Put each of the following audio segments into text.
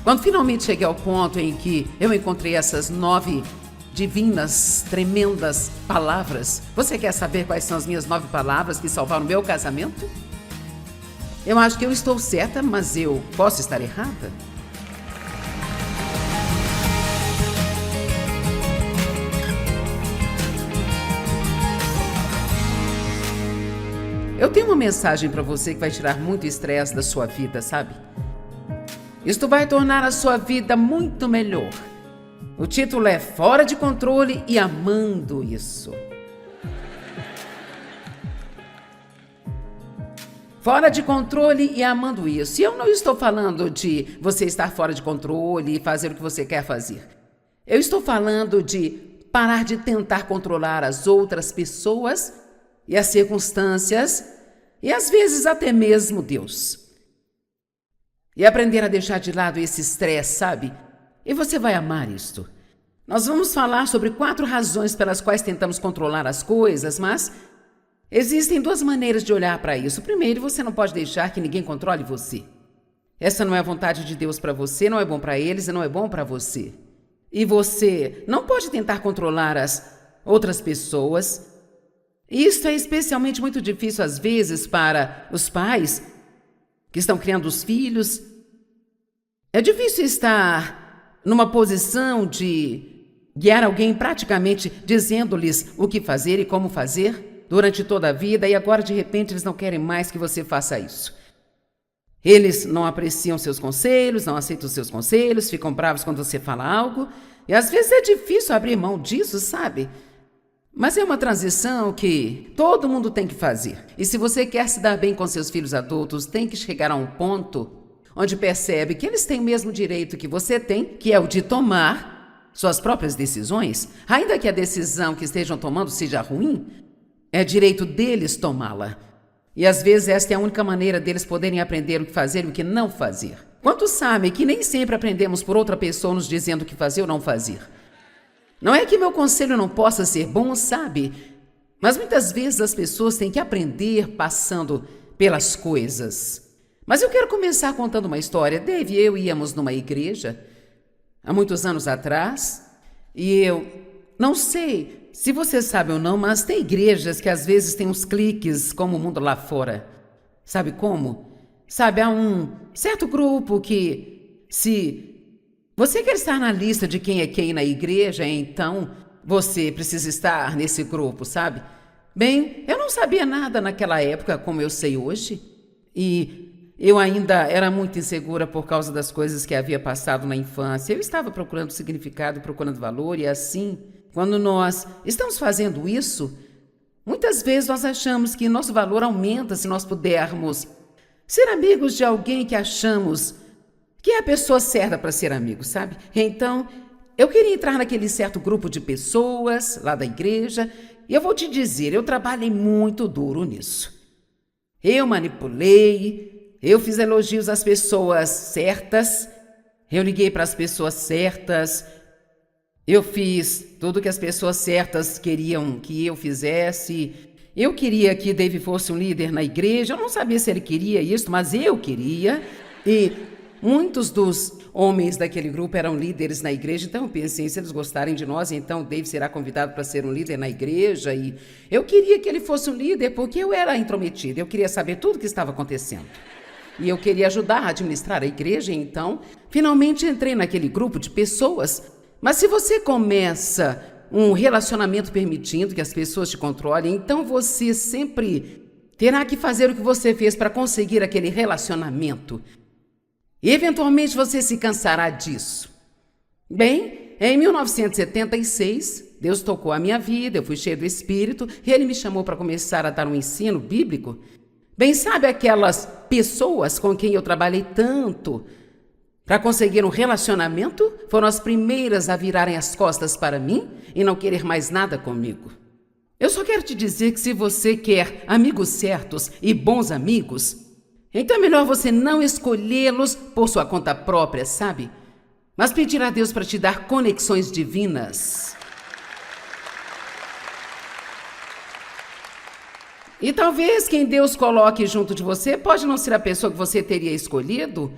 Quando finalmente cheguei ao ponto em que eu encontrei essas 9 divinas, tremendas palavras, você quer saber quais são as minhas 9 palavras que salvaram o meu casamento? Eu acho que eu estou certa, mas eu posso estar errada? Eu tenho uma mensagem para você que vai tirar muito estresse da sua vida, sabe? Isto vai tornar a sua vida muito melhor. O título é Fora de Controle e Amando Isso. Fora de controle e amando isso. E eu não estou falando de você estar fora de controle e fazer o que você quer fazer. Eu estou falando de parar de tentar controlar as outras pessoas e as circunstâncias e às vezes até mesmo Deus. E aprender a deixar de lado esse estresse, sabe? E você vai amar isto. Nós vamos falar sobre 4 razões pelas quais tentamos controlar as coisas, mas existem 2 maneiras de olhar para isso. Primeiro, você não pode deixar que ninguém controle você. Essa não é a vontade de Deus para você, não é bom para eles e não é bom para você. E você não pode tentar controlar as outras pessoas. Isso é especialmente muito difícil às vezes para os pais que estão criando os filhos. É difícil estar numa posição de guiar alguém praticamente dizendo-lhes o que fazer e como fazer durante toda a vida e agora de repente eles não querem mais que você faça isso. Eles não apreciam seus conselhos, não aceitam seus conselhos, ficam bravos quando você fala algo e às vezes é difícil abrir mão disso, sabe? Mas é uma transição que todo mundo tem que fazer. E se você quer se dar bem com seus filhos adultos, tem que chegar a um ponto onde percebe que eles têm o mesmo direito que você tem, que é o de tomar suas próprias decisões. Ainda que a decisão que estejam tomando seja ruim, é direito deles tomá-la. E às vezes esta é a única maneira deles poderem aprender o que fazer e o que não fazer. Quantos sabem que nem sempre aprendemos por outra pessoa nos dizendo o que fazer ou não fazer? Não é que meu conselho não possa ser bom, sabe? Mas muitas vezes as pessoas têm que aprender passando pelas coisas. Mas eu quero começar contando uma história. Dave e eu íamos numa igreja há muitos anos atrás e eu não sei se você sabe ou não, mas tem igrejas que às vezes têm uns cliques como o mundo lá fora. Sabe como? Sabe, há um certo grupo que se você quer estar na lista de quem é quem na igreja, então você precisa estar nesse grupo, sabe? Bem, eu não sabia nada naquela época como eu sei hoje. E eu ainda era muito insegura por causa das coisas que havia passado na infância. Eu estava procurando significado, procurando valor e assim, quando nós estamos fazendo isso, muitas vezes nós achamos que nosso valor aumenta se nós pudermos ser amigos de alguém que achamos que é a pessoa certa para ser amigo, sabe? Então, eu queria entrar naquele certo grupo de pessoas lá da igreja e eu vou te dizer, eu trabalhei muito duro nisso. Eu manipulei, eu fiz elogios às pessoas certas, eu liguei para as pessoas certas, eu fiz tudo que as pessoas certas queriam que eu fizesse. Eu queria que Dave fosse um líder na igreja, eu não sabia se ele queria isso, mas eu queria. E muitos dos homens daquele grupo eram líderes na igreja, então eu pensei, se eles gostarem de nós, então o Dave será convidado para ser um líder na igreja. E eu queria que ele fosse um líder porque eu era intrometida, eu queria saber tudo o que estava acontecendo. E eu queria ajudar a administrar a igreja, então finalmente entrei naquele grupo de pessoas. Mas se você começa um relacionamento permitindo que as pessoas te controlem, então você sempre terá que fazer o que você fez para conseguir aquele relacionamento. E eventualmente você se cansará disso. Bem, em 1976, Deus tocou a minha vida, eu fui cheio do Espírito e Ele me chamou para começar a dar um ensino bíblico. Bem, sabe aquelas pessoas com quem eu trabalhei tanto para conseguir um relacionamento? Foram as primeiras a virarem as costas para mim e não querer mais nada comigo. Eu só quero te dizer que se você quer amigos certos e bons amigos, então é melhor você não escolhê-los por sua conta própria, sabe? Mas pedir a Deus para te dar conexões divinas. E talvez quem Deus coloque junto de você pode não ser a pessoa que você teria escolhido,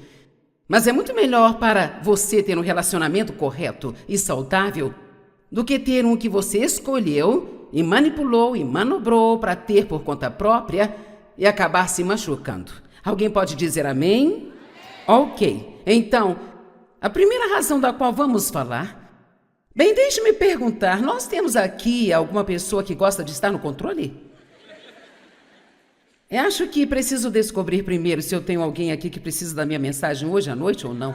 Mas é muito melhor para você ter um relacionamento correto e saudável do que ter um que você escolheu e manipulou e manobrou para ter por conta própria e acabar se machucando. Alguém pode dizer amém? Ok. Então, a primeira razão da qual vamos falar... Bem, deixe-me perguntar, nós temos aqui alguma pessoa que gosta de estar no controle? Eu acho que preciso descobrir primeiro se eu tenho alguém aqui que precisa da minha mensagem hoje à noite ou não.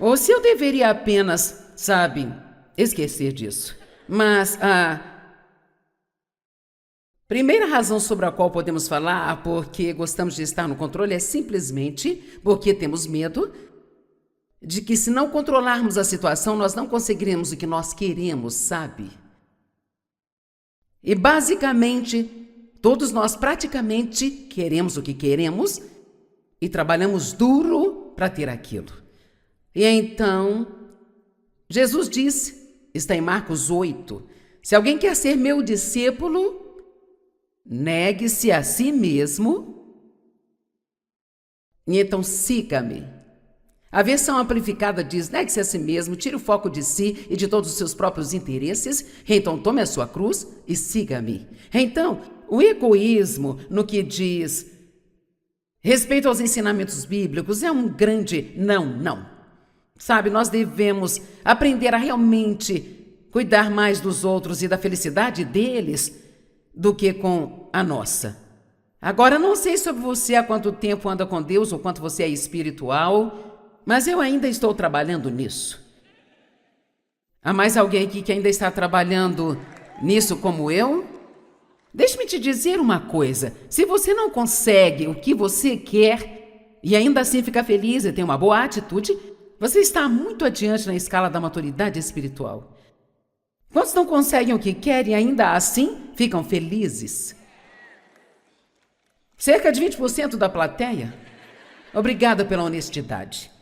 Ou se eu deveria apenas, sabe, esquecer disso. Mas a primeira razão sobre a qual podemos falar porque gostamos de estar no controle é simplesmente porque temos medo de que se não controlarmos a situação, nós não conseguiremos o que nós queremos, sabe? E basicamente, todos nós praticamente queremos o que queremos e trabalhamos duro para ter aquilo. E então, Jesus disse, está em Marcos 8, se alguém quer ser meu discípulo, negue-se a si mesmo e então siga-me. A versão amplificada diz, negue-se a si mesmo, tire o foco de si e de todos os seus próprios interesses, então tome a sua cruz e siga-me. Então, o egoísmo no que diz respeito aos ensinamentos bíblicos é um grande não. Sabe, nós devemos aprender a realmente cuidar mais dos outros e da felicidade deles do que com a nossa. Agora, não sei sobre você há quanto tempo anda com Deus ou quanto você é espiritual, mas eu ainda estou trabalhando nisso. Há mais alguém aqui que ainda está trabalhando nisso como eu? Deixe-me te dizer uma coisa. Se você não consegue o que você quer e ainda assim fica feliz e tem uma boa atitude, você está muito adiante na escala da maturidade espiritual. Quantos não conseguem o que querem e ainda assim ficam felizes? Cerca de 20% da plateia? Obrigada pela honestidade.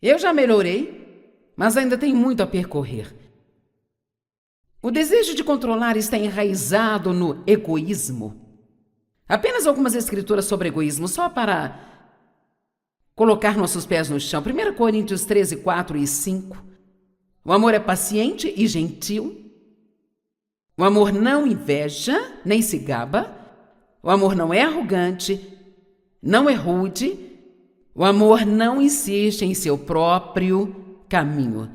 Eu já melhorei, mas ainda tenho muito a percorrer. O desejo de controlar está enraizado no egoísmo. Apenas algumas escrituras sobre egoísmo, só para colocar nossos pés no chão. 1 Coríntios 13, 4 e 5. O amor é paciente e gentil. O amor não inveja, nem se gaba. O amor não é arrogante, não é rude. O amor não insiste em seu próprio caminho.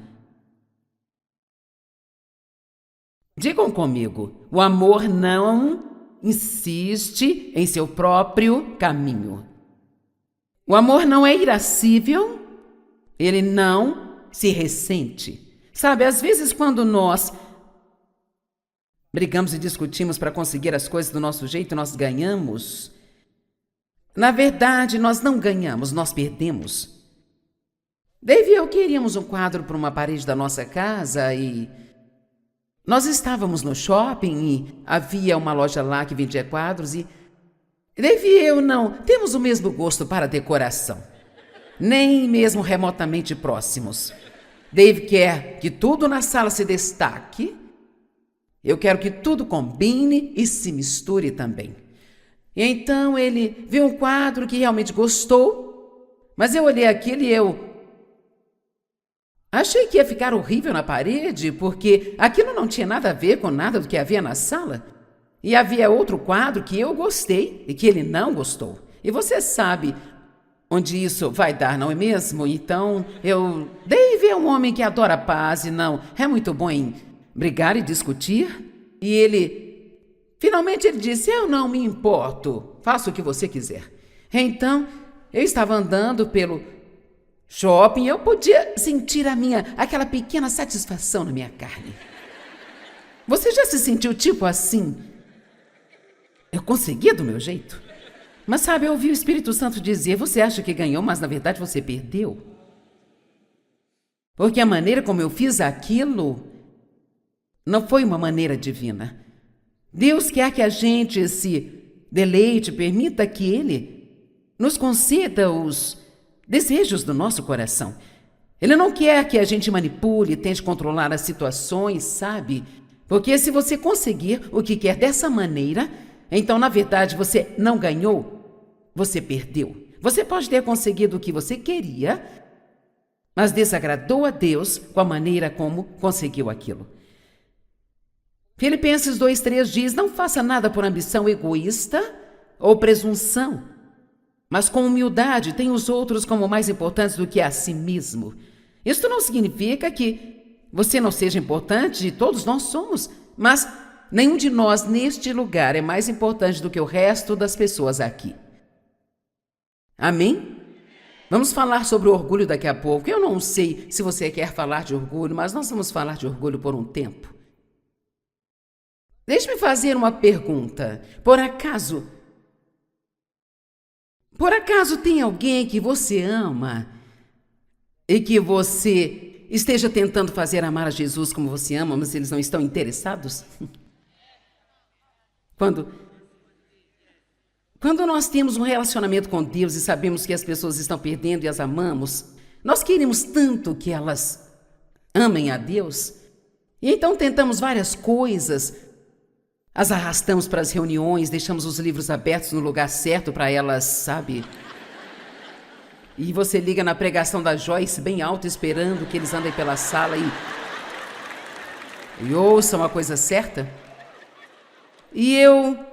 Digam comigo, o amor não insiste em seu próprio caminho. O amor não é irascível, ele não se ressente. Sabe, às vezes quando nós brigamos e discutimos para conseguir as coisas do nosso jeito, nós ganhamos. Na verdade, nós não ganhamos, nós perdemos. Dave e eu queríamos um quadro para uma parede da nossa casa e nós estávamos no shopping e havia uma loja lá que vendia quadros e Dave e eu não temos o mesmo gosto para decoração, nem mesmo remotamente próximos. Dave quer que tudo na sala se destaque, eu quero que tudo combine e se misture também. E então ele viu um quadro que realmente gostou, mas eu olhei aquilo e eu achei que ia ficar horrível na parede, porque aquilo não tinha nada a ver com nada do que havia na sala. E havia outro quadro que eu gostei e que ele não gostou. E você sabe onde isso vai dar, não é mesmo? Então, Dave é um homem que adora paz e não é muito bom em brigar e discutir. E finalmente ele disse, eu não me importo, faça o que você quiser. Então, eu estava andando pelo shopping, eu podia sentir aquela pequena satisfação na minha carne. Você já se sentiu tipo assim? Eu conseguia do meu jeito. Mas sabe, eu ouvi o Espírito Santo dizer, você acha que ganhou, mas na verdade você perdeu. Porque a maneira como eu fiz aquilo não foi uma maneira divina. Deus quer que a gente se deleite, permita que Ele nos conceda os desejos do nosso coração. Ele não quer que a gente manipule, tente controlar as situações, sabe? Porque se você conseguir o que quer dessa maneira, então, na verdade, você não ganhou, você perdeu. Você pode ter conseguido o que você queria, mas desagradou a Deus com a maneira como conseguiu aquilo. Filipenses 2:3 diz: não faça nada por ambição egoísta ou presunção, mas com humildade tenha os outros como mais importantes do que a si mesmo. Isso não significa que você não seja importante, todos nós somos, mas nenhum de nós neste lugar é mais importante do que o resto das pessoas aqui. Amém? Vamos falar sobre o orgulho daqui a pouco. Eu não sei se você quer falar de orgulho, mas nós vamos falar de orgulho por um tempo. Deixe-me fazer uma pergunta. Por acaso tem alguém que você ama e que você esteja tentando fazer amar a Jesus como você ama, mas eles não estão interessados? Quando nós temos um relacionamento com Deus e sabemos que as pessoas estão perdendo e as amamos, nós queremos tanto que elas amem a Deus, e então tentamos várias coisas, as arrastamos para as reuniões, deixamos os livros abertos no lugar certo para elas, sabe? E você liga na pregação da Joyce bem alto, esperando que eles andem pela sala e ouçam a coisa certa. E eu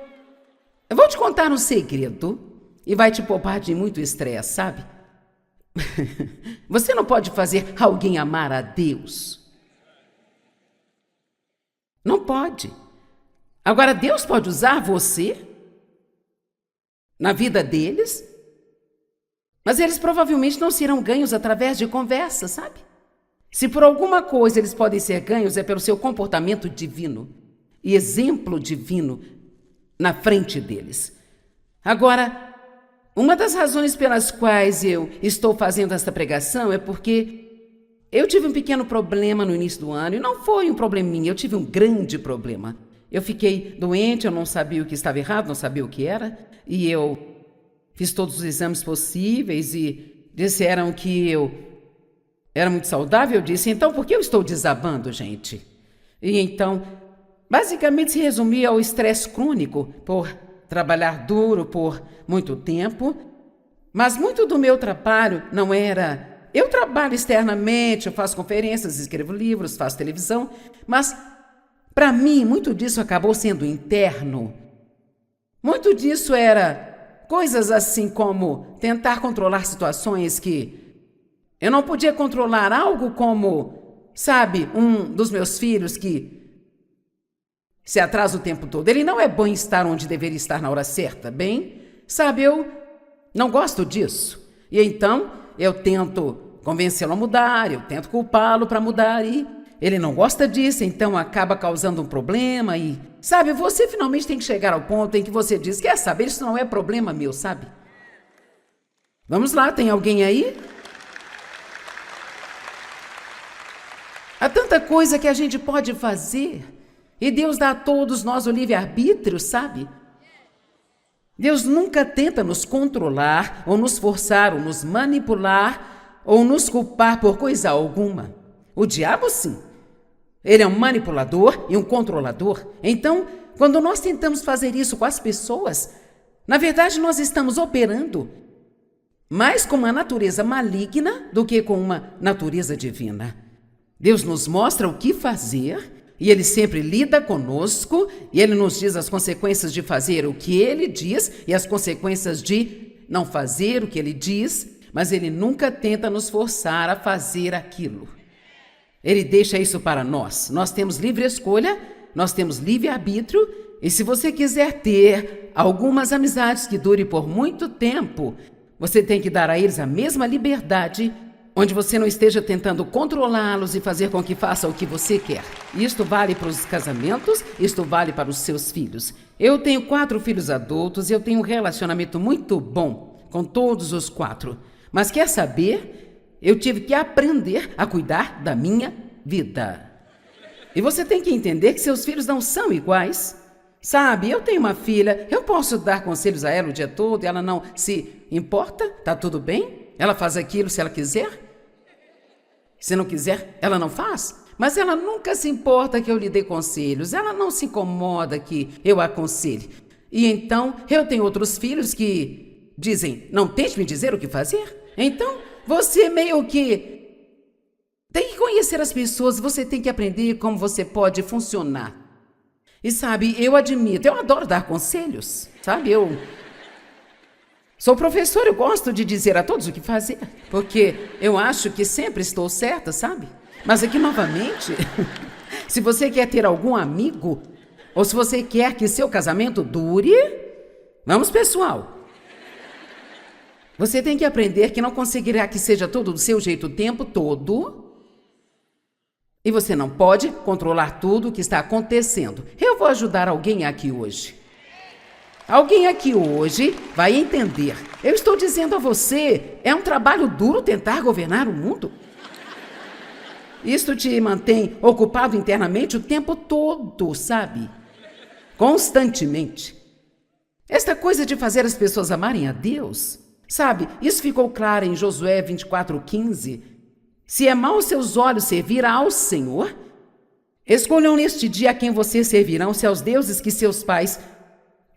vou te contar um segredo e vai te poupar de muito estresse, sabe? Você não pode fazer alguém amar a Deus. Não pode. Agora, Deus pode usar você na vida deles, mas eles provavelmente não serão ganhos através de conversa, sabe? Se por alguma coisa eles podem ser ganhos, é pelo seu comportamento divino e exemplo divino na frente deles. Agora, uma das razões pelas quais eu estou fazendo esta pregação é porque eu tive um pequeno problema no início do ano, e não foi um probleminha, eu tive um grande problema. Eu fiquei doente, eu não sabia o que estava errado, não sabia o que era, e eu fiz todos os exames possíveis e disseram que eu era muito saudável. Eu disse, então por que eu estou desabando, gente? E então, basicamente se resumia ao estresse crônico por trabalhar duro por muito tempo, mas muito do meu trabalho não era... Eu trabalho externamente, eu faço conferências, escrevo livros, faço televisão, mas para mim muito disso acabou sendo interno. Muito disso era coisas assim como tentar controlar situações que eu não podia controlar, algo como, sabe, um dos meus filhos que se atrasa o tempo todo. Ele não é bom estar onde deveria estar na hora certa, bem? Sabe, eu não gosto disso. E então eu tento convencê-lo a mudar, eu tento culpá-lo para mudar e ele não gosta disso, então acaba causando um problema e... Sabe, você finalmente tem que chegar ao ponto em que você diz, quer saber, isso não é problema meu, sabe? Vamos lá, tem alguém aí? Há tanta coisa que a gente pode fazer. E Deus dá a todos nós o livre-arbítrio, sabe? Deus nunca tenta nos controlar, ou nos forçar, ou nos manipular, ou nos culpar por coisa alguma. O diabo, sim. Ele é um manipulador e um controlador. Então, quando nós tentamos fazer isso com as pessoas, na verdade nós estamos operando mais com uma natureza maligna do que com uma natureza divina. Deus nos mostra o que fazer e Ele sempre lida conosco e Ele nos diz as consequências de fazer o que Ele diz e as consequências de não fazer o que Ele diz, mas Ele nunca tenta nos forçar a fazer aquilo. Ele deixa isso para nós. Nós temos livre escolha, nós temos livre-arbítrio, e se você quiser ter algumas amizades que durem por muito tempo, você tem que dar a eles a mesma liberdade, onde você não esteja tentando controlá-los e fazer com que façam o que você quer. Isto vale para os casamentos, isto vale para os seus filhos. Eu tenho 4 filhos adultos e eu tenho um relacionamento muito bom com todos os 4. Mas quer saber? Eu tive que aprender a cuidar da minha vida. E você tem que entender que seus filhos não são iguais. Sabe, eu tenho uma filha, eu posso dar conselhos a ela o dia todo, ela não se importa, tá tudo bem? Ela faz aquilo se ela quiser. Se não quiser, ela não faz. Mas ela nunca se importa que eu lhe dê conselhos, ela não se incomoda que eu aconselhe. E então, eu tenho outros filhos que dizem, não tente me dizer o que fazer. Então, você meio que tem que conhecer as pessoas, você tem que aprender como você pode funcionar. E sabe, eu admito, eu adoro dar conselhos, sabe? Eu sou professor, eu gosto de dizer a todos o que fazer, porque eu acho que sempre estou certa, sabe? Mas aqui, novamente, se você quer ter algum amigo, ou se você quer que seu casamento dure, vamos, pessoal. Você tem que aprender que não conseguirá que seja tudo do seu jeito o tempo todo. E você não pode controlar tudo o que está acontecendo. Eu vou ajudar alguém aqui hoje. Alguém aqui hoje vai entender. Eu estou dizendo a você, é um trabalho duro tentar governar o mundo. Isto te mantém ocupado internamente o tempo todo, sabe? Constantemente. Esta coisa de fazer as pessoas amarem a Deus, sabe? Isso ficou claro em Josué 24:15. Se é mau aos seus olhos servir ao Senhor, escolham neste dia a quem vocês servirão, se aos deuses que seus pais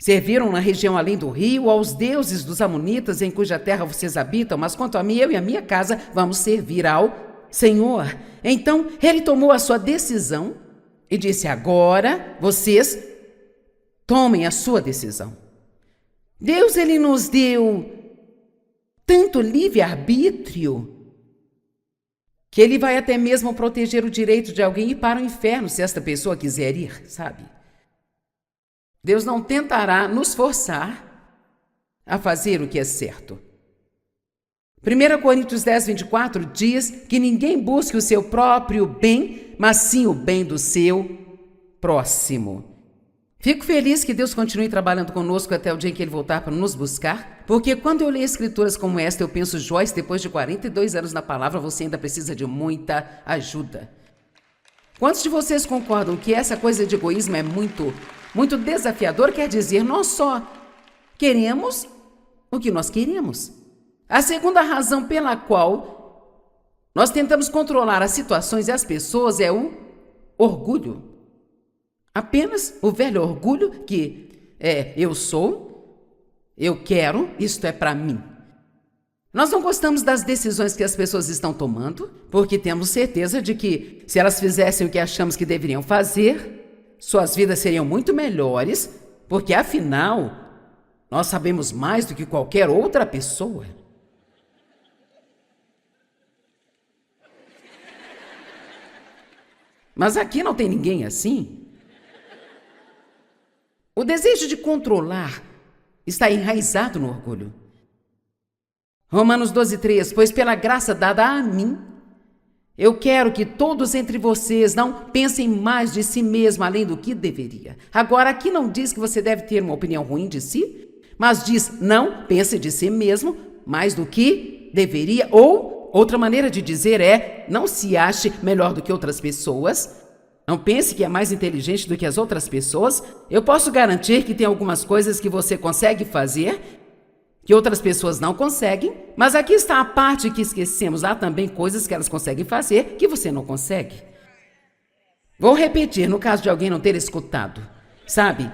serviram na região além do rio, ou aos deuses dos amonitas em cuja terra vocês habitam, mas quanto a mim, eu e a minha casa vamos servir ao Senhor. Então, ele tomou a sua decisão e disse, agora vocês tomem a sua decisão. Deus, ele nos deu tanto livre-arbítrio que ele vai até mesmo proteger o direito de alguém ir para o inferno se esta pessoa quiser ir, sabe? Deus não tentará nos forçar a fazer o que é certo. 1 Coríntios 10:24 diz que ninguém busque o seu próprio bem, mas sim o bem do seu próximo. Fico feliz que Deus continue trabalhando conosco até o dia em que Ele voltar para nos buscar, porque quando eu leio escrituras como esta, eu penso, Joyce, depois de 42 anos na palavra, você ainda precisa de muita ajuda. Quantos de vocês concordam que essa coisa de egoísmo é muito desafiador? Quer dizer, nós só queremos o que nós queremos. A segunda razão pela qual nós tentamos controlar as situações e as pessoas é o orgulho. Apenas o velho orgulho que eu sou, eu quero, isto é para mim. Nós não gostamos das decisões que as pessoas estão tomando, porque temos certeza de que se elas fizessem o que achamos que deveriam fazer, suas vidas seriam muito melhores, porque afinal, nós sabemos mais do que qualquer outra pessoa. Mas aqui não tem ninguém assim. O desejo de controlar está enraizado no orgulho. Romanos 12:3, pois pela graça dada a mim, eu quero que todos entre vocês não pensem mais de si mesmo além do que deveria. Agora, aqui não diz que você deve ter uma opinião ruim de si, mas diz não pense de si mesmo mais do que deveria, ou outra maneira de dizer é não se ache melhor do que outras pessoas. Não pense que é mais inteligente do que as outras pessoas. Eu posso garantir que tem algumas coisas que você consegue fazer, que outras pessoas não conseguem, mas aqui está a parte que esquecemos. Há também coisas que elas conseguem fazer que você não consegue. Vou repetir, no caso de alguém não ter escutado. Sabe?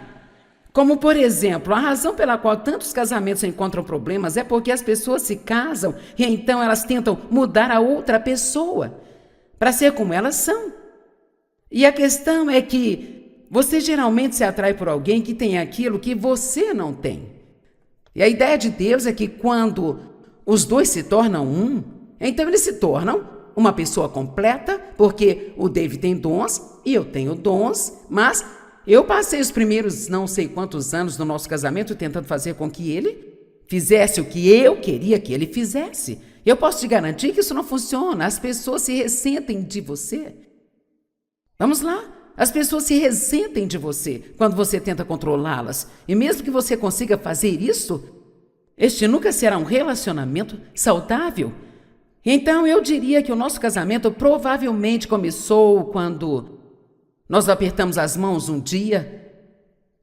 Como, por exemplo, a razão pela qual tantos casamentos encontram problemas é porque as pessoas se casam e então elas tentam mudar a outra pessoa para ser como elas são. E a questão é que você geralmente se atrai por alguém que tem aquilo que você não tem. E a ideia de Deus é que quando os dois se tornam um, então eles se tornam uma pessoa completa, porque o David tem dons e eu tenho dons, mas eu passei os primeiros não sei quantos anos do nosso casamento tentando fazer com que ele fizesse o que eu queria que ele fizesse. Eu posso te garantir que isso não funciona, as pessoas se ressentem de você. Vamos lá, as pessoas se ressentem de você quando você tenta controlá-las. E mesmo que você consiga fazer isso, este nunca será um relacionamento saudável. Então eu diria que o nosso casamento provavelmente começou quando nós apertamos as mãos um dia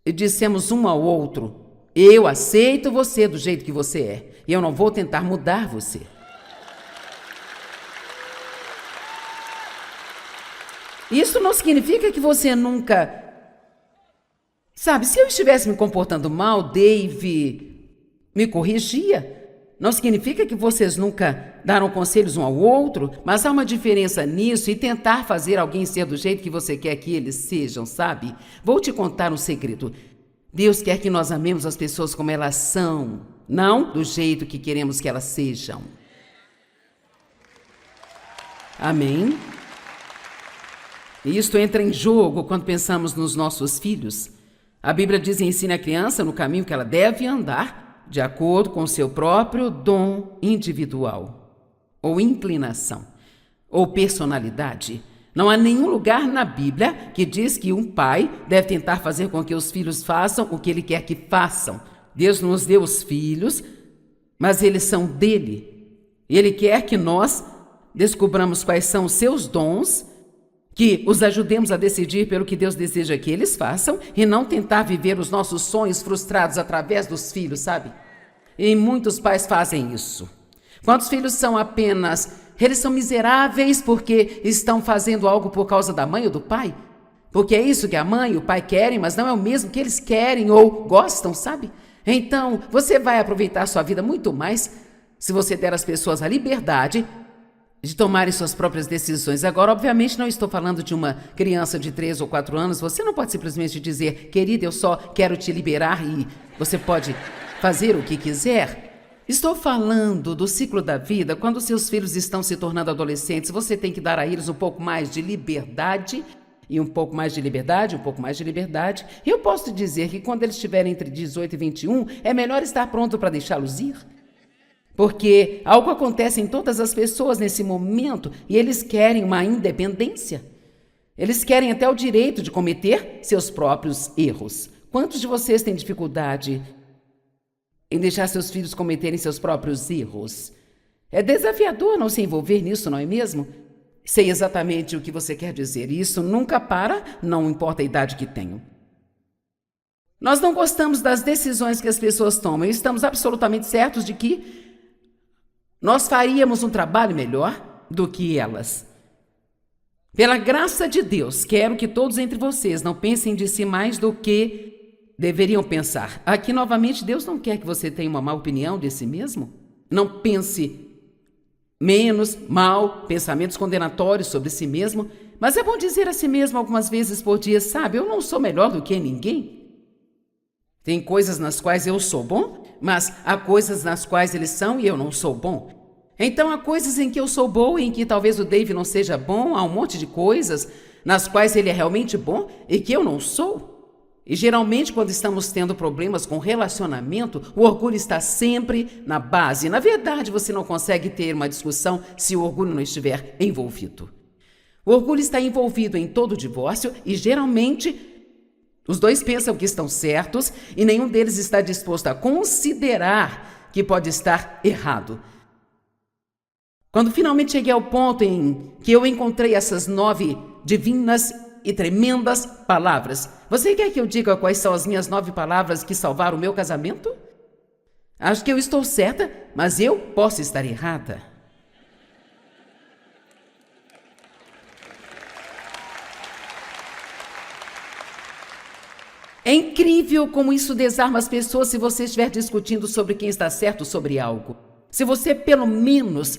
e dissemos um ao outro, eu aceito você do jeito que você é e eu não vou tentar mudar você. Isso não significa que você nunca... Sabe, se eu estivesse me comportando mal, Dave me corrigia. Não significa que vocês nunca deram conselhos um ao outro, mas há uma diferença nisso e tentar fazer alguém ser do jeito que você quer que eles sejam, sabe? Vou te contar um segredo. Deus quer que nós amemos as pessoas como elas são, não do jeito que queremos que elas sejam. Amém? E isto entra em jogo quando pensamos nos nossos filhos. A Bíblia diz: ensine a criança no caminho que ela deve andar, de acordo com o seu próprio dom individual, ou inclinação, ou personalidade. Não há nenhum lugar na Bíblia que diz que um pai deve tentar fazer com que os filhos façam o que ele quer que façam. Deus nos deu os filhos, mas eles são dele. E ele quer que nós descobramos quais são os seus dons, que os ajudemos a decidir pelo que Deus deseja que eles façam e não tentar viver os nossos sonhos frustrados através dos filhos, sabe? E muitos pais fazem isso. Quantos filhos são apenas... Eles são miseráveis porque estão fazendo algo por causa da mãe ou do pai? Porque é isso que a mãe e o pai querem, mas não é o mesmo que eles querem ou gostam, sabe? Então, você vai aproveitar a sua vida muito mais se você der às pessoas a liberdade de tomarem suas próprias decisões. Agora, obviamente, não estou falando de uma criança de 3 ou 4 anos. Você não pode simplesmente dizer: querida, eu só quero te liberar e você pode fazer o que quiser. Estou falando do ciclo da vida. Quando seus filhos estão se tornando adolescentes, você tem que dar a eles um pouco mais de liberdade, e um pouco mais de liberdade, um pouco mais de liberdade. E eu posso te dizer que quando eles estiverem entre 18 e 21, é melhor estar pronto para deixá-los ir. Porque algo acontece em todas as pessoas nesse momento e eles querem uma independência. Eles querem até o direito de cometer seus próprios erros. Quantos de vocês têm dificuldade em deixar seus filhos cometerem seus próprios erros? É desafiador não se envolver nisso, não é mesmo? Sei exatamente o que você quer dizer. Isso nunca para, não importa a idade que tenham. Nós não gostamos das decisões que as pessoas tomam e estamos absolutamente certos de que nós faríamos um trabalho melhor do que elas. Pela graça de Deus, quero que todos entre vocês não pensem de si mais do que deveriam pensar. Aqui, novamente, Deus não quer que você tenha uma má opinião de si mesmo. Não pense menos, mal, pensamentos condenatórios sobre si mesmo. Mas é bom dizer a si mesmo algumas vezes por dia: sabe, eu não sou melhor do que ninguém. Tem coisas nas quais eu sou bom, mas há coisas nas quais eles são e eu não sou bom. Então há coisas em que eu sou boa e em que talvez o Dave não seja bom. Há um monte de coisas nas quais ele é realmente bom e que eu não sou. E geralmente quando estamos tendo problemas com relacionamento, o orgulho está sempre na base. Na verdade, você não consegue ter uma discussão se o orgulho não estiver envolvido. O orgulho está envolvido em todo divórcio e geralmente os dois pensam que estão certos e nenhum deles está disposto a considerar que pode estar errado. Quando finalmente cheguei ao ponto em que eu encontrei essas 9 divinas e tremendas palavras, você quer que eu diga quais são as minhas 9 palavras que salvaram o meu casamento? Acho que eu estou certa, mas eu posso estar errada. É incrível como isso desarma as pessoas se você estiver discutindo sobre quem está certo sobre algo. Se você, pelo menos,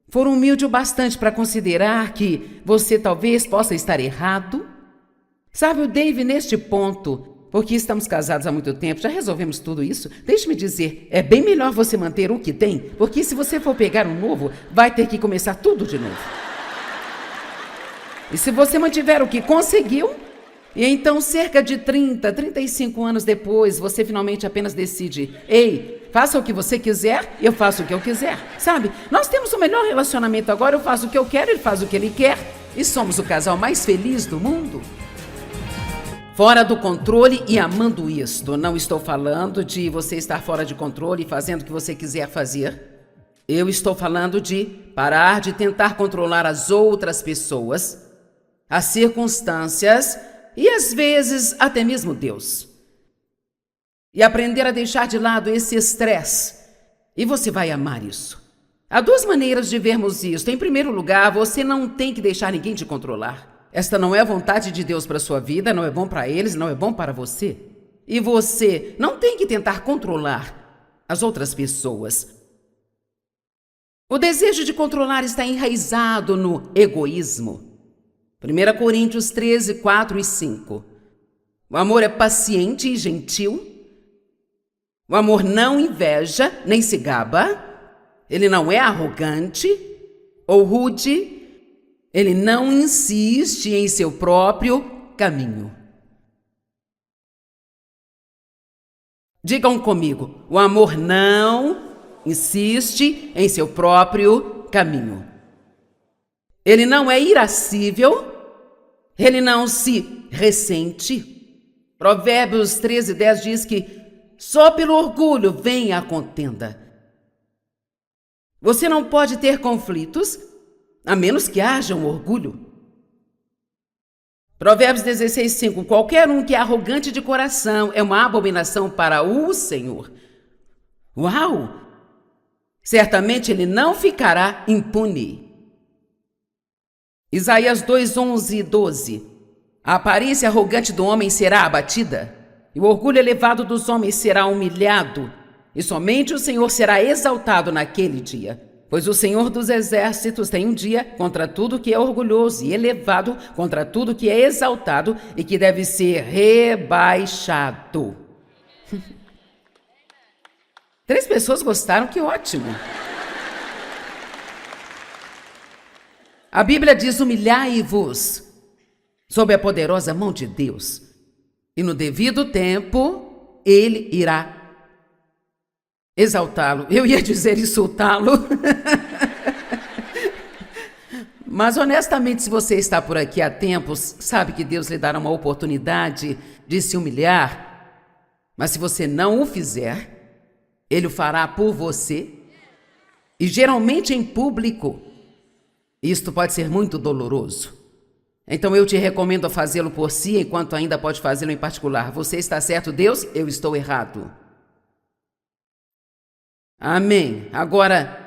for humilde o bastante para considerar que você talvez possa estar errado. Sabe, o Dave, neste ponto, porque estamos casados há muito tempo, já resolvemos tudo isso. Deixe-me dizer, é bem melhor você manter o que tem, porque se você for pegar um novo, vai ter que começar tudo de novo. E se você mantiver o que conseguiu, e então cerca de 30, 35 anos depois, você finalmente apenas decide: ei, faça o que você quiser, eu faço o que eu quiser. Sabe, nós temos o melhor relacionamento agora, eu faço o que eu quero, ele faz o que ele quer, e somos o casal mais feliz do mundo. Fora do controle e amando isto. Não estou falando de você estar fora de controle e fazendo o que você quiser fazer. Eu estou falando de parar de tentar controlar as outras pessoas, as circunstâncias e às vezes até mesmo Deus. E aprender a deixar de lado esse estresse. E você vai amar isso. Há 2 maneiras de vermos isso. Em primeiro lugar, você não tem que deixar ninguém te controlar. Esta não é a vontade de Deus para a sua vida, não é bom para eles, não é bom para você. E você não tem que tentar controlar as outras pessoas. O desejo de controlar está enraizado no egoísmo. 1 Coríntios 13, 4 e 5. O amor é paciente e gentil. O amor não inveja, nem se gaba. Ele não é arrogante ou rude. Ele não insiste em seu próprio caminho. Digam comigo, o amor não insiste em seu próprio caminho. Ele não é irascível, ele não se ressente. Provérbios 13, 10 diz que só pelo orgulho vem a contenda. Você não pode ter conflitos a menos que haja um orgulho. Provérbios 16, 5. Qualquer um que é arrogante de coração é uma abominação para o Senhor. Uau! Certamente ele não ficará impune. Isaías 2, 11 e 12. A aparência arrogante do homem será abatida, e o orgulho elevado dos homens será humilhado, e somente o Senhor será exaltado naquele dia. Pois o Senhor dos Exércitos tem um dia contra tudo que é orgulhoso e elevado, contra tudo que é exaltado e que deve ser rebaixado. 3 pessoas gostaram, que ótimo. A Bíblia diz: humilhai-vos sob a poderosa mão de Deus, e no devido tempo Ele irá exaltá-lo. Eu ia dizer insultá-lo. Mas honestamente, se você está por aqui há tempos, sabe que Deus lhe dará uma oportunidade de se humilhar. Mas se você não o fizer, Ele o fará por você. E geralmente em público. Isto pode ser muito doloroso. Então eu te recomendo a fazê-lo por si, enquanto ainda pode fazê-lo em particular. Você está certo, Deus? Eu estou errado. Amém. Agora,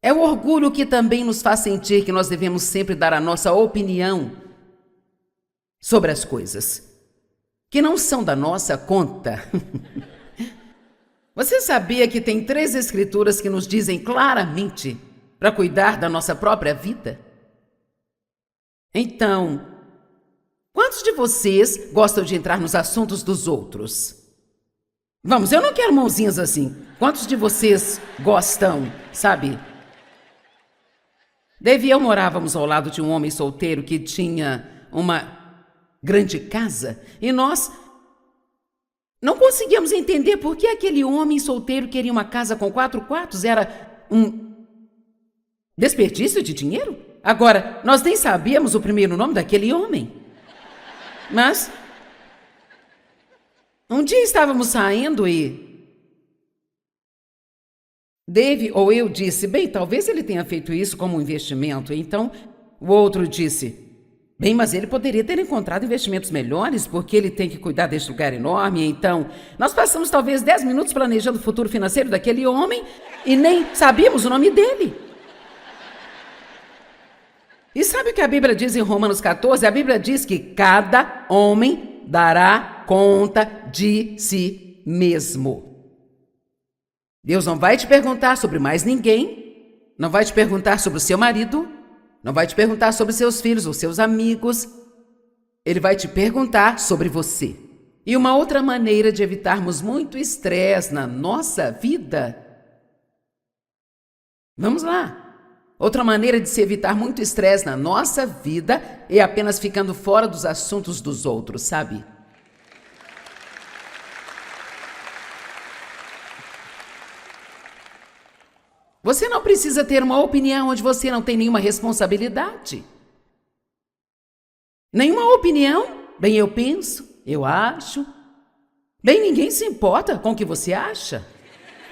é o orgulho que também nos faz sentir que nós devemos sempre dar a nossa opinião sobre as coisas que não são da nossa conta. Você sabia que tem 3 escrituras que nos dizem claramente para cuidar da nossa própria vida? Então, quantos de vocês gostam de entrar nos assuntos dos outros? Vamos, eu não quero mãozinhas assim. Quantos de vocês gostam, sabe? Dave e eu morávamos ao lado de um homem solteiro que tinha uma grande casa e nós não conseguíamos entender por que aquele homem solteiro queria uma casa com 4 quartos. Era um desperdício de dinheiro? Agora, nós nem sabíamos o primeiro nome daquele homem. Mas um dia estávamos saindo e Dave ou eu disse: bem, talvez ele tenha feito isso como um investimento. Então o outro disse: bem, mas ele poderia ter encontrado investimentos melhores, porque ele tem que cuidar deste lugar enorme. Então nós passamos talvez 10 minutos planejando o futuro financeiro daquele homem e nem sabíamos o nome dele. E sabe o que a Bíblia diz em Romanos 14? A Bíblia diz que cada homem dará conta de si mesmo. Deus não vai te perguntar sobre mais ninguém, não vai te perguntar sobre o seu marido, não vai te perguntar sobre seus filhos ou seus amigos. Ele vai te perguntar sobre você. E uma outra maneira de evitarmos muito estresse na nossa vida. Vamos lá. Outra maneira de se evitar muito estresse na nossa vida é apenas ficando fora dos assuntos dos outros, sabe? Você não precisa ter uma opinião onde você não tem nenhuma responsabilidade. Nenhuma opinião? Bem, eu penso, eu acho. Bem, ninguém se importa com o que você acha.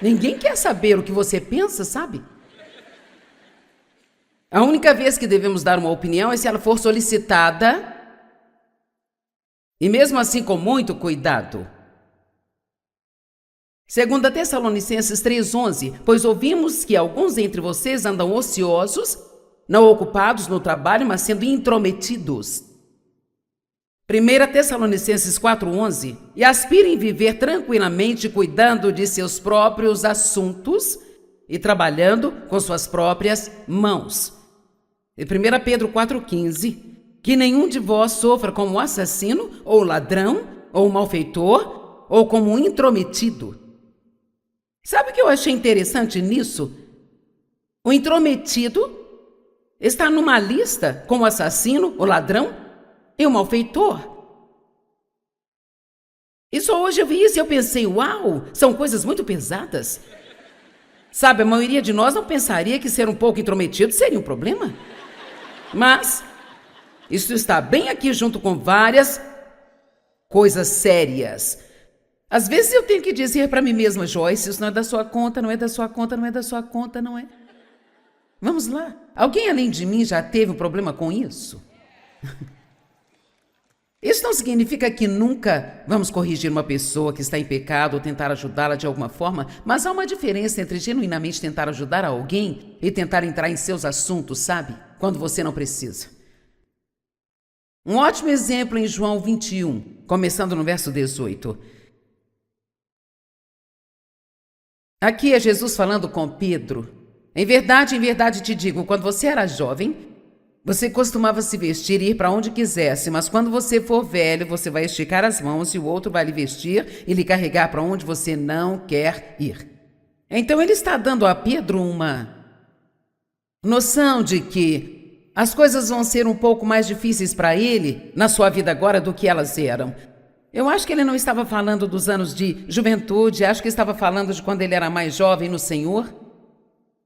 Ninguém quer saber o que você pensa, sabe? A única vez que devemos dar uma opinião é se ela for solicitada, e mesmo assim com muito cuidado. 2 Tessalonicenses 3,11, pois ouvimos que alguns entre vocês andam ociosos, não ocupados no trabalho, mas sendo intrometidos. 1 Tessalonicenses 4,11, e aspirem viver tranquilamente cuidando de seus próprios assuntos e trabalhando com suas próprias mãos. E 1 Pedro 4,15, que nenhum de vós sofra como assassino, ou ladrão, ou malfeitor, ou como intrometido. Sabe o que eu achei interessante nisso? O intrometido está numa lista como assassino, o ladrão e o malfeitor. E só hoje eu vi isso e eu pensei, uau, são coisas muito pesadas. Sabe, a maioria de nós não pensaria que ser um pouco intrometido seria um problema. Mas isso está bem aqui junto com várias coisas sérias. Às vezes eu tenho que dizer para mim mesma, Joyce, isso não é da sua conta, não é da sua conta, não é da sua conta, não é. Vamos lá. Alguém além de mim já teve um problema com isso? Isso não significa que nunca vamos corrigir uma pessoa que está em pecado ou tentar ajudá-la de alguma forma, mas há uma diferença entre genuinamente tentar ajudar alguém e tentar entrar em seus assuntos, sabe? Quando você não precisa. Um ótimo exemplo em João 21, começando no verso 18. Aqui é Jesus falando com Pedro. Em verdade te digo, quando você era jovem, você costumava se vestir e ir para onde quisesse, mas quando você for velho, você vai esticar as mãos e o outro vai lhe vestir e lhe carregar para onde você não quer ir. Então ele está dando a Pedro uma noção de que as coisas vão ser um pouco mais difíceis para ele na sua vida agora do que elas eram. Eu acho que ele não estava falando dos anos de juventude, acho que estava falando de quando ele era mais jovem no Senhor.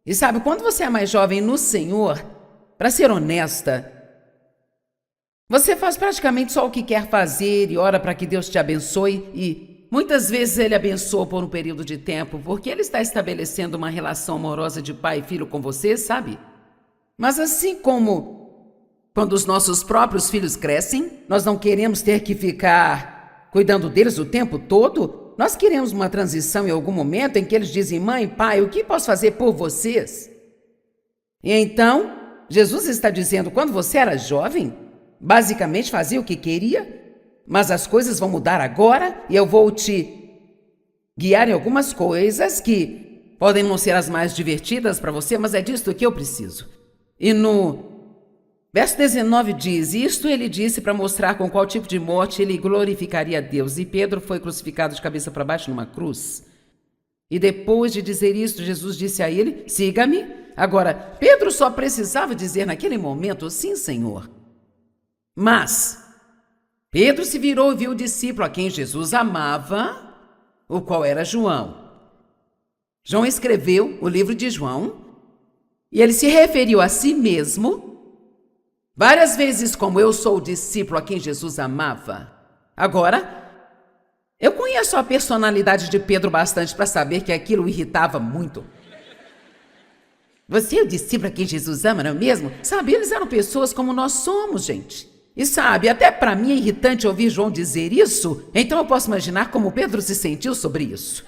E sabe, quando você é mais jovem no Senhor, para ser honesta, você faz praticamente só o que quer fazer e ora para que Deus te abençoe e muitas vezes Ele abençoa por um período de tempo, porque Ele está estabelecendo uma relação amorosa de pai e filho com você, sabe? Mas assim como quando os nossos próprios filhos crescem, nós não queremos ter que ficar cuidando deles o tempo todo. Nós queremos uma transição em algum momento em que eles dizem, mãe, pai, o que posso fazer por vocês? E então, Jesus está dizendo, quando você era jovem, basicamente fazia o que queria, mas as coisas vão mudar agora e eu vou te guiar em algumas coisas que podem não ser as mais divertidas para você, mas é disso que eu preciso. E no verso 19 diz, isto ele disse para mostrar com qual tipo de morte ele glorificaria a Deus. E Pedro foi crucificado de cabeça para baixo numa cruz. E depois de dizer isto, Jesus disse a ele, siga-me. Agora, Pedro só precisava dizer naquele momento, sim, Senhor. Mas Pedro se virou e viu o discípulo a quem Jesus amava, o qual era João. João escreveu o livro de João e ele se referiu a si mesmo várias vezes como eu sou o discípulo a quem Jesus amava. Agora, eu conheço a personalidade de Pedro bastante para saber que aquilo o irritava muito. Você é o discípulo a quem Jesus ama, não é mesmo? Sabe, eles eram pessoas como nós somos, gente. E sabe, até para mim é irritante ouvir João dizer isso, então eu posso imaginar como Pedro se sentiu sobre isso.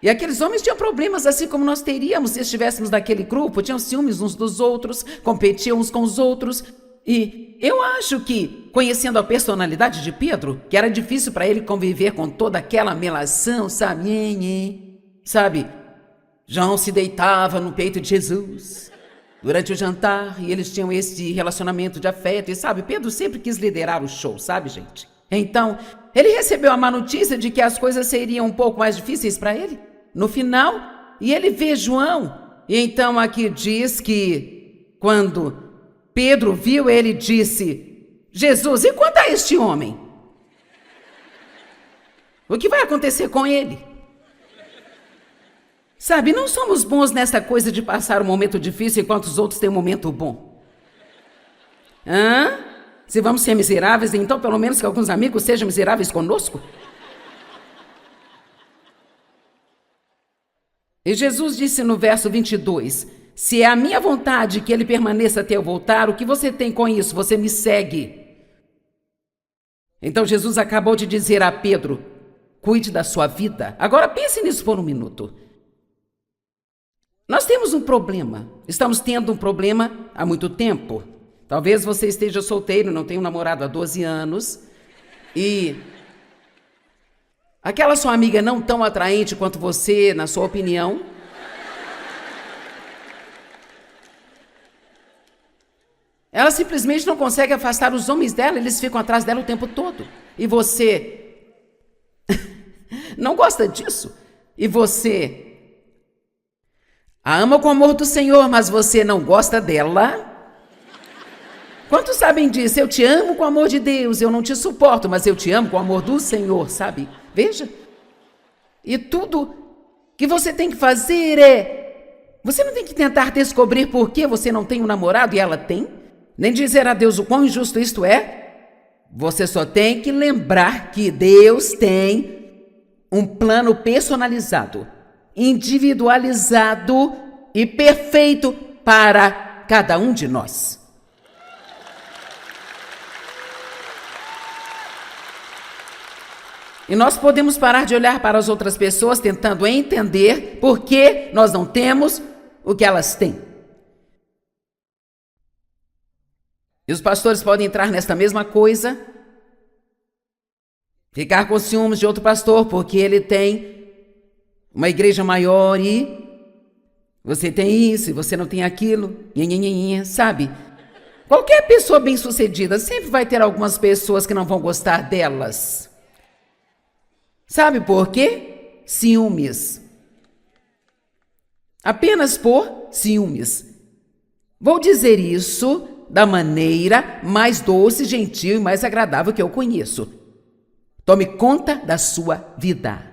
E aqueles homens tinham problemas assim como nós teríamos se estivéssemos naquele grupo, tinham ciúmes uns dos outros, competiam uns com os outros. E eu acho que, conhecendo a personalidade de Pedro, que era difícil para ele conviver com toda aquela melação, sabe? Sabe, João se deitava no peito de Jesus durante o jantar e eles tinham esse relacionamento de afeto. E sabe, Pedro sempre quis liderar o show, sabe, gente? Então, ele recebeu a má notícia de que as coisas seriam um pouco mais difíceis para ele no final, e ele vê João. E então aqui diz que quando Pedro viu, ele disse, Jesus, e quanto a este homem? O que vai acontecer com ele? Sabe, não somos bons nessa coisa de passar um momento difícil enquanto os outros têm um momento bom. Se vamos ser miseráveis, então pelo menos que alguns amigos sejam miseráveis conosco. E Jesus disse no verso 22, se é a minha vontade que ele permaneça até eu voltar, o que você tem com isso? Você me segue. Então Jesus acabou de dizer a Pedro, cuide da sua vida. Agora pense nisso por um minuto. Nós temos um problema, estamos tendo um problema há muito tempo. Talvez você esteja solteiro, não tenha um namorado há 12 anos. E aquela sua amiga não tão atraente quanto você, na sua opinião, ela simplesmente não consegue afastar os homens dela, eles ficam atrás dela o tempo todo. E você não gosta disso. E você a ama com o amor do Senhor, mas você não gosta dela. Quantos sabem disso? Eu te amo com o amor de Deus, eu não te suporto, mas eu te amo com o amor do Senhor, sabe? Veja. E tudo que você tem que fazer você não tem que tentar descobrir por que você não tem um namorado e ela tem, nem dizer a Deus o quão injusto isto é. Você só tem que lembrar que Deus tem um plano personalizado, individualizado e perfeito para cada um de nós. E nós podemos parar de olhar para as outras pessoas tentando entender por que nós não temos o que elas têm. E os pastores podem entrar nesta mesma coisa, ficar com ciúmes de outro pastor porque ele tem uma igreja maior e você tem isso e você não tem aquilo, sabe? Qualquer pessoa bem-sucedida sempre vai ter algumas pessoas que não vão gostar delas. Sabe por quê? Ciúmes. Apenas por ciúmes. Vou dizer isso da maneira mais doce, gentil e mais agradável que eu conheço. Tome conta da sua vida.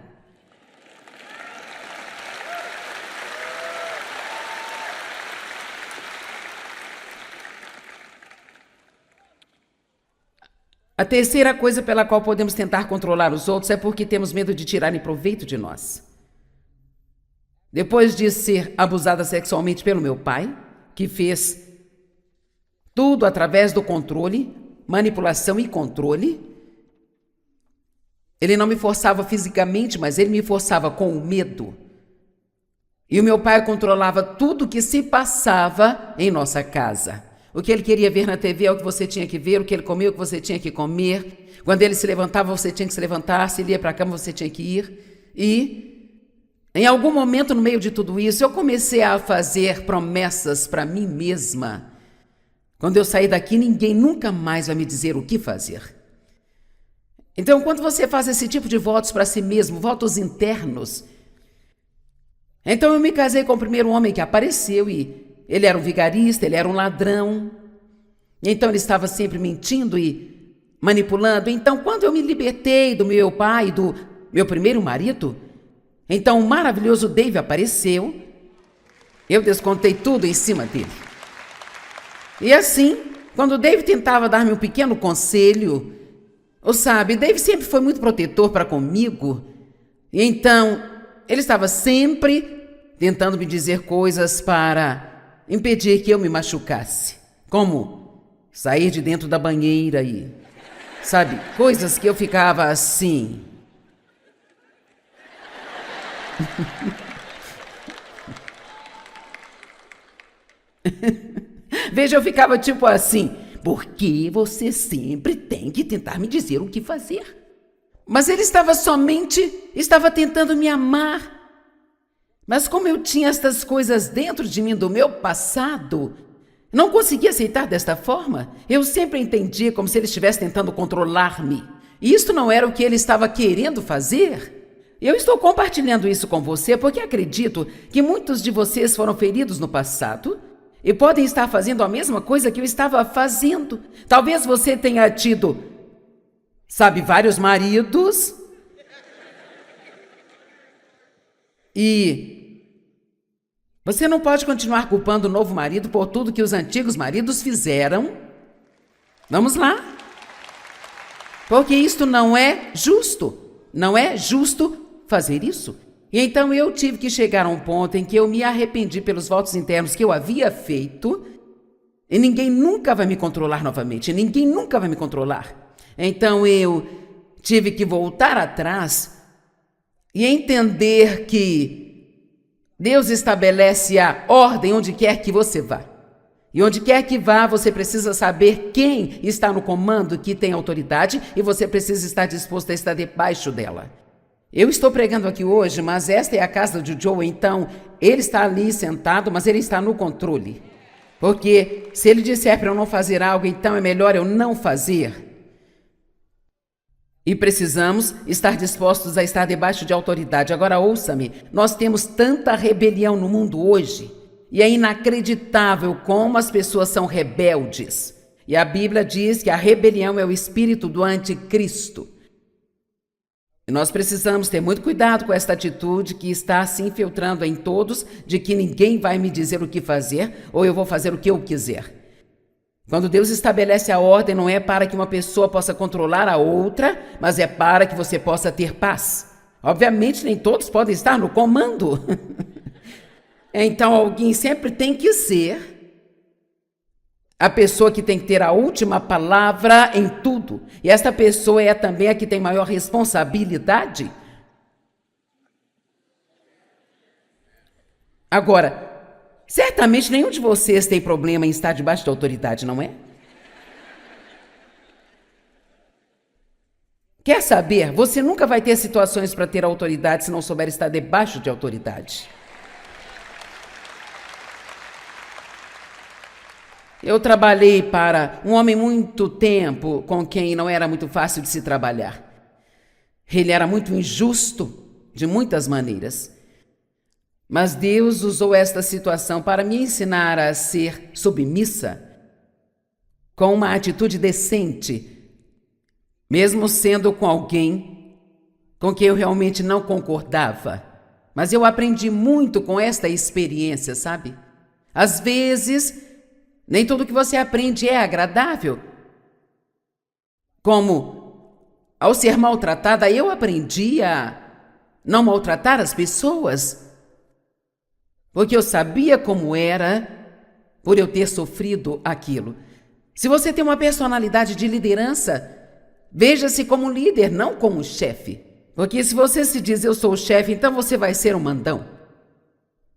A terceira coisa pela qual podemos tentar controlar os outros é porque temos medo de tirarem proveito de nós. Depois de ser abusada sexualmente pelo meu pai, que fez tudo através do controle, manipulação e controle, ele não me forçava fisicamente, mas ele me forçava com o medo. E o meu pai controlava tudo que se passava em nossa casa. O que ele queria ver na TV é o que você tinha que ver, o que ele comia, o que você tinha que comer. Quando ele se levantava, você tinha que se levantar, se ele ia para a cama, você tinha que ir. E, em algum momento no meio de tudo isso, eu comecei a fazer promessas para mim mesma. Quando eu sair daqui, ninguém nunca mais vai me dizer o que fazer. Então, quando você faz esse tipo de votos para si mesmo, votos internos, então eu me casei com o primeiro homem que apareceu e ele era um vigarista, ele era um ladrão. Então ele estava sempre mentindo e manipulando. Então quando eu me libertei do meu pai, do meu primeiro marido, então o maravilhoso Dave apareceu. Eu descontei tudo em cima dele. E assim, quando o Dave tentava dar-me um pequeno conselho, sabe, Dave sempre foi muito protetor para comigo. E então ele estava sempre tentando me dizer coisas para impedir que eu me machucasse, como sair de dentro da banheira e, sabe, coisas que eu ficava assim. Veja, eu ficava tipo assim, porque você sempre tem que tentar me dizer o que fazer. Mas ele estava tentando me amar. Mas como eu tinha estas coisas dentro de mim do meu passado, não conseguia aceitar desta forma. Eu sempre entendia como se ele estivesse tentando controlar-me. E isto não era o que ele estava querendo fazer. Eu estou compartilhando isso com você porque acredito que muitos de vocês foram feridos no passado e podem estar fazendo a mesma coisa que eu estava fazendo. Talvez você tenha tido, sabe, vários maridos e você não pode continuar culpando o novo marido por tudo que os antigos maridos fizeram. Vamos lá? Porque isto não é justo. Não é justo fazer isso. E então eu tive que chegar a um ponto em que eu me arrependi pelos votos internos que eu havia feito. E ninguém nunca vai me controlar novamente. Ninguém nunca vai me controlar. Então eu tive que voltar atrás e entender que Deus estabelece a ordem onde quer que você vá. E onde quer que vá, você precisa saber quem está no comando, que tem autoridade, e você precisa estar disposto a estar debaixo dela. Eu estou pregando aqui hoje, mas esta é a casa de Joe, então ele está ali sentado, mas ele está no controle. Porque se ele disser para eu não fazer algo, então é melhor eu não fazer. E precisamos estar dispostos a estar debaixo de autoridade. Agora ouça-me, nós temos tanta rebelião no mundo hoje, e é inacreditável como as pessoas são rebeldes. E a Bíblia diz que a rebelião é o espírito do anticristo. E nós precisamos ter muito cuidado com esta atitude que está se infiltrando em todos, de que ninguém vai me dizer o que fazer, ou eu vou fazer o que eu quiser. Quando Deus estabelece a ordem, não é para que uma pessoa possa controlar a outra, mas é para que você possa ter paz. Obviamente, nem todos podem estar no comando. Então, alguém sempre tem que ser a pessoa que tem que ter a última palavra em tudo. E esta pessoa é também a que tem maior responsabilidade. Agora, certamente nenhum de vocês tem problema em estar debaixo da autoridade, não é? Quer saber? Você nunca vai ter situações para ter autoridade se não souber estar debaixo de autoridade. Eu trabalhei para um homem muito tempo com quem não era muito fácil de se trabalhar. Ele era muito injusto de muitas maneiras. Mas Deus usou esta situação para me ensinar a ser submissa, com uma atitude decente, mesmo sendo com alguém com quem eu realmente não concordava. Mas eu aprendi muito com esta experiência, sabe? Às vezes, nem tudo que você aprende é agradável. Como, ao ser maltratada, eu aprendi a não maltratar as pessoas, porque eu sabia como era, por eu ter sofrido aquilo. Se você tem uma personalidade de liderança, veja-se como líder, não como chefe. Porque se você se diz eu sou o chefe, então você vai ser um mandão.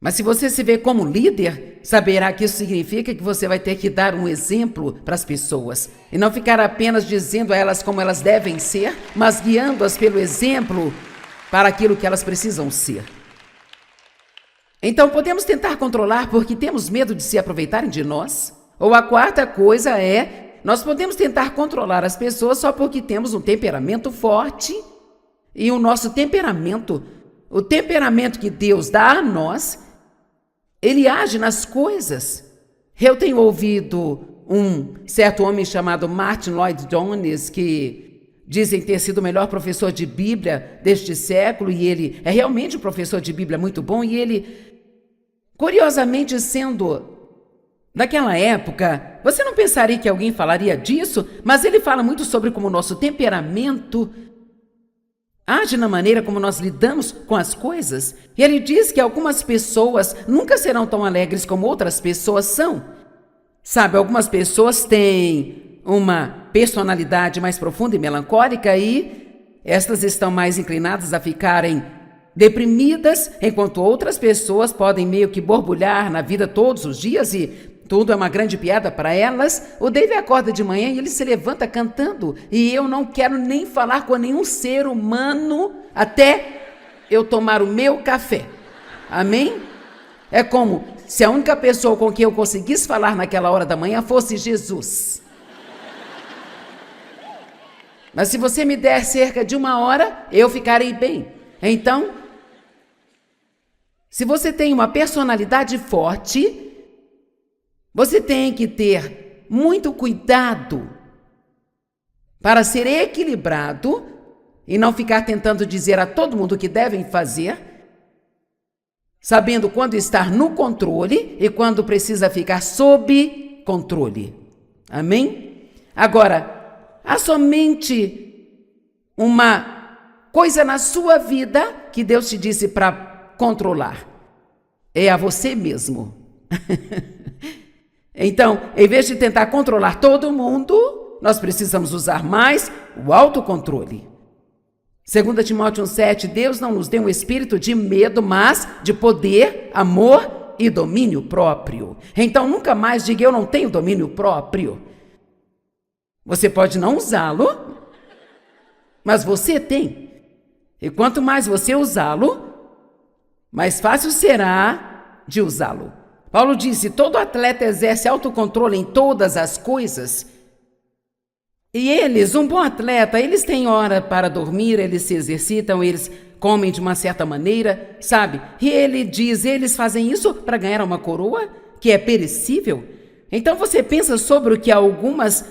Mas se você se vê como líder, saberá que isso significa que você vai ter que dar um exemplo para as pessoas. E não ficar apenas dizendo a elas como elas devem ser, mas guiando-as pelo exemplo para aquilo que elas precisam ser. Então podemos tentar controlar porque temos medo de se aproveitarem de nós. Ou a quarta coisa é, nós podemos tentar controlar as pessoas só porque temos um temperamento forte. E o nosso temperamento, o temperamento que Deus dá a nós, ele age nas coisas. Eu tenho ouvido um certo homem chamado Martin Lloyd Jones, que dizem ter sido o melhor professor de Bíblia deste século, e ele é realmente um professor de Bíblia muito bom, e ele, curiosamente, sendo daquela época, você não pensaria que alguém falaria disso, mas ele fala muito sobre como o nosso temperamento age na maneira como nós lidamos com as coisas. E ele diz que algumas pessoas nunca serão tão alegres como outras pessoas são. Sabe, algumas pessoas têm uma personalidade mais profunda e melancólica e estas estão mais inclinadas a ficarem deprimidas, enquanto outras pessoas podem meio que borbulhar na vida todos os dias e tudo é uma grande piada para elas. O David acorda de manhã e ele se levanta cantando. E eu não quero nem falar com nenhum ser humano até eu tomar o meu café. Amém? É como se a única pessoa com quem eu conseguisse falar naquela hora da manhã fosse Jesus. Mas se você me der cerca de 1 hora, eu ficarei bem. Então, se você tem uma personalidade forte, você tem que ter muito cuidado para ser equilibrado e não ficar tentando dizer a todo mundo o que devem fazer, sabendo quando estar no controle e quando precisa ficar sob controle. Amém? Agora, há somente uma coisa na sua vida que Deus te disse para controlar. É a você mesmo. Então, em vez de tentar controlar todo mundo, nós precisamos usar mais o autocontrole. 2 Timóteo 1,7, Deus não nos deu um espírito de medo, mas de poder, amor e domínio próprio. Então nunca mais diga eu não tenho domínio próprio. Você pode não usá-lo, mas você tem. E quanto mais você usá-lo, mais fácil será de usá-lo. Paulo disse: todo atleta exerce autocontrole em todas as coisas. E eles, um bom atleta, eles têm hora para dormir, eles se exercitam, eles comem de uma certa maneira, sabe? E ele diz, eles fazem isso para ganhar uma coroa que é perecível. Então você pensa sobre o que algumas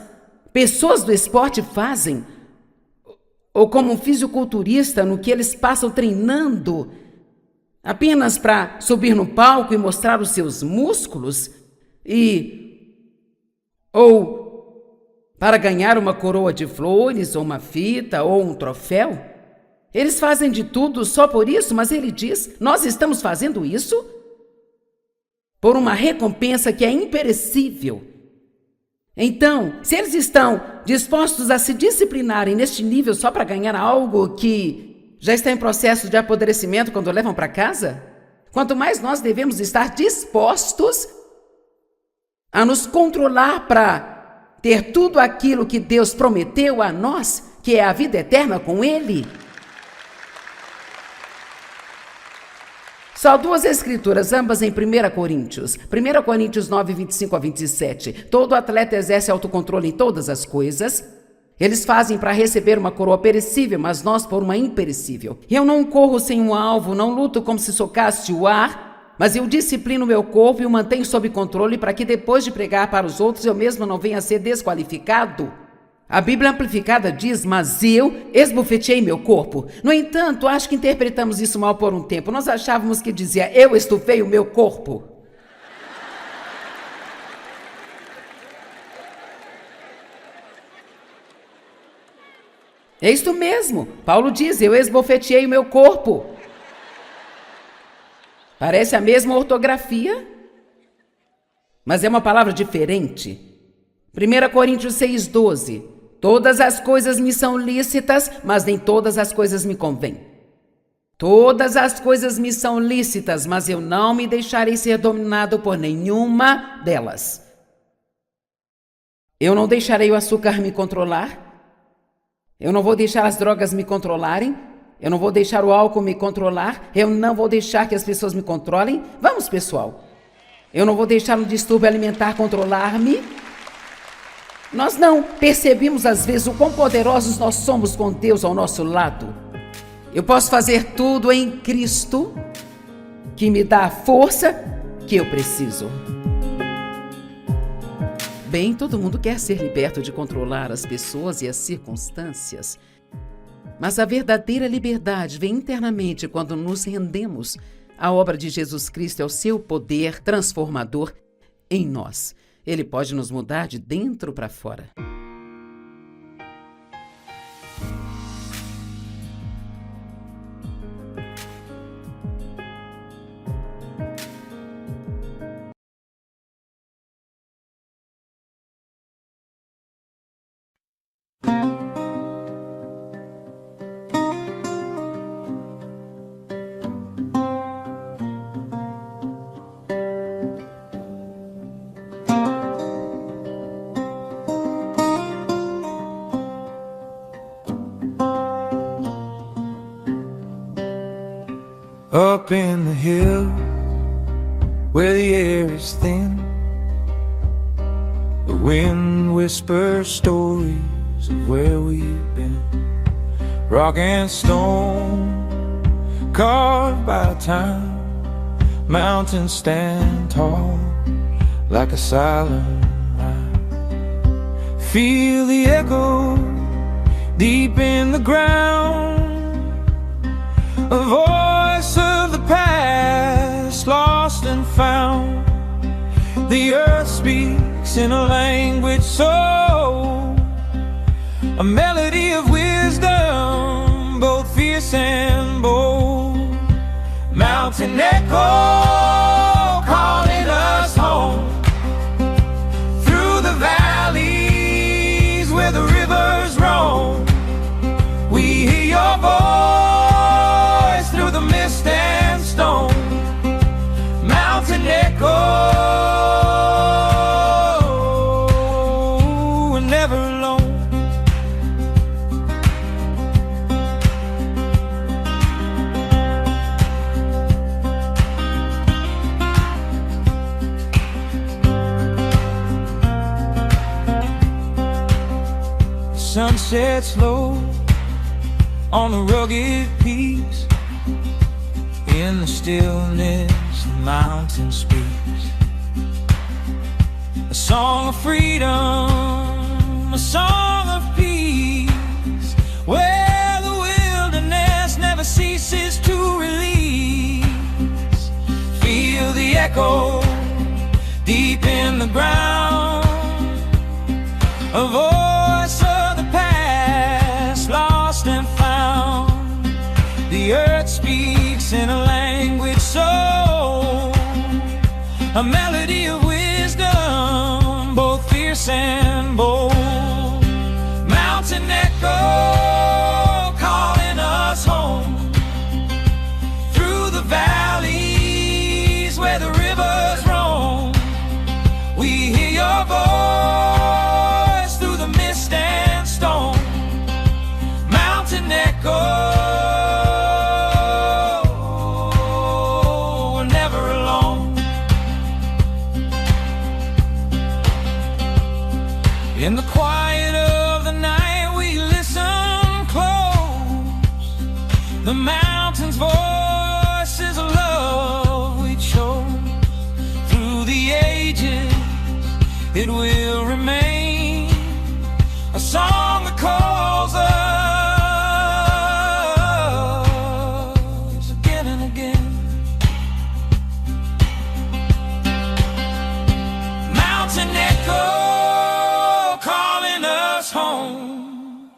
pessoas do esporte fazem, ou como um fisiculturista, no que eles passam treinando apenas para subir no palco e mostrar os seus músculos, ou para ganhar uma coroa de flores, ou uma fita, ou um troféu. Eles fazem de tudo só por isso, mas ele diz, nós estamos fazendo isso por uma recompensa que é imperecível. Então, se eles estão dispostos a se disciplinarem neste nível só para ganhar algo que já está em processo de apodrecimento quando levam para casa, quanto mais nós devemos estar dispostos a nos controlar para ter tudo aquilo que Deus prometeu a nós, que é a vida eterna com Ele. Só duas escrituras, ambas em 1 Coríntios. 1 Coríntios 9, 25 a 27. Todo atleta exerce autocontrole em todas as coisas. Eles fazem para receber uma coroa perecível, mas nós por uma imperecível. Eu não corro sem um alvo, não luto como se socasse o ar, mas eu disciplino meu corpo e o mantenho sob controle para que depois de pregar para os outros eu mesmo não venha a ser desqualificado. A Bíblia Amplificada diz, mas eu esbofeteei meu corpo. No entanto, acho que interpretamos isso mal por um tempo. Nós achávamos que dizia, eu estufei o meu corpo. É isto mesmo. Paulo diz, eu esbofeteei o meu corpo. Parece a mesma ortografia, mas é uma palavra diferente. 1 Coríntios 6,12. Todas as coisas me são lícitas, mas nem todas as coisas me convêm. Todas as coisas me são lícitas, mas eu não me deixarei ser dominado por nenhuma delas. Eu não deixarei o açúcar me controlar. Eu não vou deixar as drogas me controlarem. Eu não vou deixar o álcool me controlar. Eu não vou deixar que as pessoas me controlem. Vamos, pessoal. Eu não vou deixar um distúrbio alimentar controlar-me. Nós não percebemos às vezes o quão poderosos nós somos com Deus ao nosso lado. Eu posso fazer tudo em Cristo, que me dá a força que eu preciso. Bem, todo mundo quer ser liberto de controlar as pessoas e as circunstâncias. Mas a verdadeira liberdade vem internamente quando nos rendemos à obra de Jesus Cristo e ao seu poder transformador em nós. Ele pode nos mudar de dentro para fora. Up in the hills, where the air is thin, the wind whispers stories of where we've been. Rock and stone, carved by time, mountains stand tall, like a silent rhyme. Feel the echo, deep in the ground, a voice of the past, lost and found. The earth speaks in a language so, a melody of wisdom, both fierce and bold. Mountain echo, calling us home, through the valleys where the rivers roam. We hear your voice through the mist and stone. Mountain air. sun sets low on the rugged peaks. In the stillness the mountain speaks a song of freedom, a song of peace, where the wilderness never ceases to release. Feel the echo deep in the ground, a voice of the past lost and found. The earth speaks in a language so, a melody of wisdom, both fierce and bold. Mountain echo calling us home, through the valleys where the rivers roam. We hear your voice through the mist and storm. Mountain echo, in the quiet of the night we listen close. The mountain's voice is a love we chose. Through the ages it will remain, a song that calls us again and again. Mountain echo home,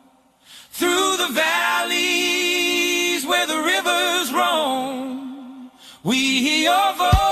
through the valleys where the rivers roam. We hear your voice